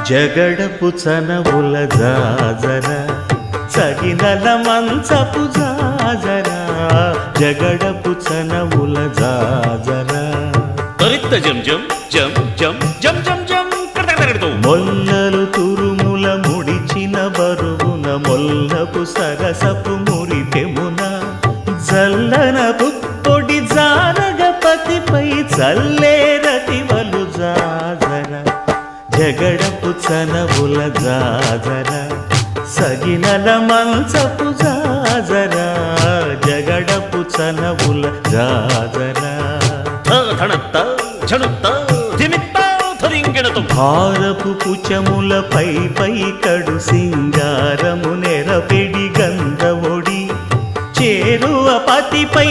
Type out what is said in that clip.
జగడపు చనవుల జాజర సగినల మంచపు జాజర జగడపు చనవుల జాజర తరిత్త జం జం జం జం జం జం జం కడతకడతకడతో మొల్లలు తురుముల ముడిచిన బరువున మొల్లపు సరసపు మురిపెమున జల్లనపు పొడి జారగపతిపై చల్లేరతివలు జాజర జగడపు చనవుల జాజర సగినల మంచపు జాజర జగడపు చనవుల జాజర ధణత్త ఝణుత్త ధిమిత్త ధరింగిణతో భారపు పుచముల పై పై కడు సింగారము నెరపెడి గంధవొడి చేరువ పతిపై